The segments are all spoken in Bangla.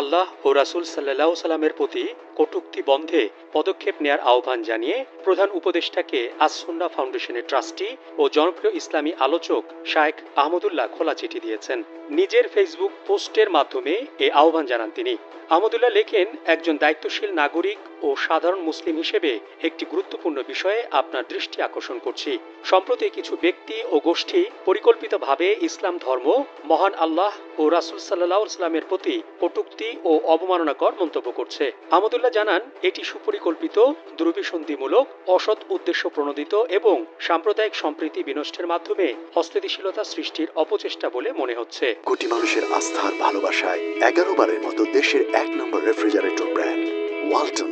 আল্লাহ ও রাসূল সাল্লাল্লাহু সাল্লামের প্রতি কটূক্তি বন্ধে পদক্ষেপ নেয়ার আহ্বান জানিয়ে প্রধান উপদেষ্টাকে আস-সুন্নাহ ফাউন্ডেশনের ট্রাস্টি ও জনপ্রিয় ইসলামী আলোচক শায়েখ আহমদুল্লাহ খোলা চিঠি দিয়েছেন। নিজের ফেসবুক পোস্টের মাধ্যমে এ আহ্বান জানান তিনি। আহমদুল্লাহ লেখেন, একজন দায়িত্বশীল নাগরিক ও সাধারণ মুসলিম হিসেবে একটি গুরুত্বপূর্ণ বিষয়ে আপনার দৃষ্টি আকর্ষণ করছি। সম্প্রতি কিছু ব্যক্তি ও গোষ্ঠী পরিকল্পিতভাবে ইসলাম ধর্ম, মহান আল্লাহ ও রাসূল সাল্লাল্লাহু আলাইহি ওয়াসাল্লামের প্রতি কটূক্তি ও অবমাননাকর মন্তব্য করছে। আহমদুল্লাহ জানান, এটি সুপরিকল্পিত, দুরভিসন্ধিমূলক, অসৎ উদ্দেশ্য প্রণোদিত এবং সাম্প্রদায়িক সম্প্রীতি বিনষ্টের মাধ্যমে অস্থিতিশীলতা সৃষ্টির অপচেষ্টা বলে মনে হচ্ছে। কোটি মানুষের আস্থার ভালোবাসায় 11 বারের মতো দেশের 1 নম্বর রেফ্রিজারেটর ব্র্যান্ড ওয়ালটন।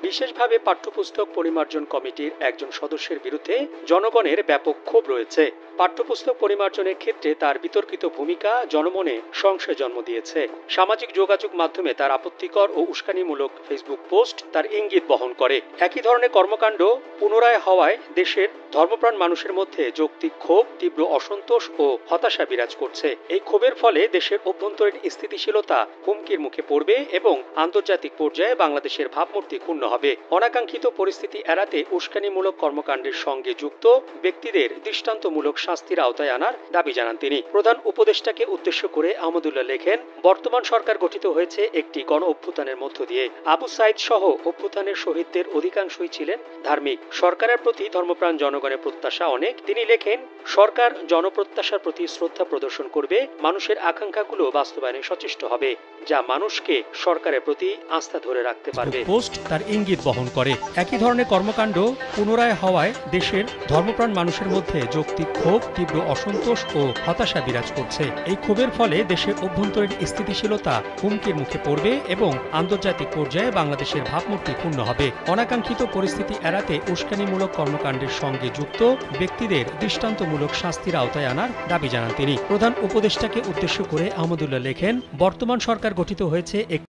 বিশেষভাবে পাঠ্যপুস্তক পরিমার্জন কমিটির একজন সদস্যের বিরুদ্ধে জনগণের ব্যাপক ক্ষোভ রয়েছে। পাঠ্যপুস্তক পরিমার্জনের ক্ষেত্রে তার বিতর্কিত ভূমিকা জনমনে সংশয় জন্ম দিয়েছে। সামাজিক যোগাযোগ মাধ্যমে তার আপত্তিকর ও উস্কানিমূলক ফেসবুক পোস্ট তার ইঙ্গিত বহন করে। একই ধরনের কর্মকাণ্ড পুনরায় হওয়ায় দেশের ধর্মপ্রাণ মানুষের মধ্যে যৌক্তিক ক্ষোভ, তীব্র অসন্তোষ ও হতাশা বিরাজ করছে। এই ক্ষোভের ফলে দেশের অভ্যন্তরীণ স্থিতিশীলতা হুমকির মুখে পড়বে এবং আন্তর্জাতিক পর্যায়ে বাংলাদেশের ভাবমূর্তি ক্ষুণ্ণ হবে। অনাকাঙ্ক্ষিত পরিস্থিতি এড়াতে উস্কানিমূলক কর্মকাণ্ডের সঙ্গে যুক্ত ব্যক্তিদের দৃষ্টান্তমূলক শাস্তির আওতায় আনার দাবি জানান তিনি। প্রধান উপদেষ্টাকে উদ্দেশ্য করে আহমদুল্লাহ লেখেন, বর্তমান সরকার গঠিত হয়েছে একটি গণ অভ্যুত্থানের মধ্য দিয়ে। আবু সাইদ সহ অভ্যুত্থানের শহীদদের অধিকাংশই ছিলেন ধার্মিক। সরকারের প্রতি ধর্মপ্রাণ জনগণের প্রত্যাশা অনেক। তিনি লেখেন, সরকার জনপ্রত্যাশার প্রতি শ্রদ্ধা প্রদর্শন করবে, মানুষের আকাঙ্ক্ষাগুলো বাস্তবায়নে সচেষ্ট হবে, যা মানুষকে সরকারের প্রতি আস্থা ধরে রাখতে পারবে। পোস্ট তার ইঙ্গিত বহন করে। একই ধরনের কর্মকাণ্ড পুনরায় হওয়ায় দেশের ধর্মপ্রাণ মানুষের মধ্যে যৌক্তিক ক্ষোভ, তীব্র অসন্তোষ ও হতাশা বিরাজ করছে। এই ক্ষোভের ফলে দেশের অভ্যন্তরীণ স্থিতিশীলতা হুমকির মুখে পড়বে এবং আন্তর্জাতিক পর্যায়ে বাংলাদেশের ভাবমূর্তি ক্ষুণ্ণ হবে। অনাকাঙ্ক্ষিত পরিস্থিতি এড়াতে উস্কানিমূলক কর্মকাণ্ডের সঙ্গে যুক্ত ব্যক্তিদের দৃষ্টান্তমূলক শাস্তির আওতায় আনার দাবি জানান তিনি। প্রধান উপদেষ্টাকে উদ্দেশ্য করে আহমদুল্লাহ লেখেন, বর্তমান সরকার গঠিত হয়েছে একটি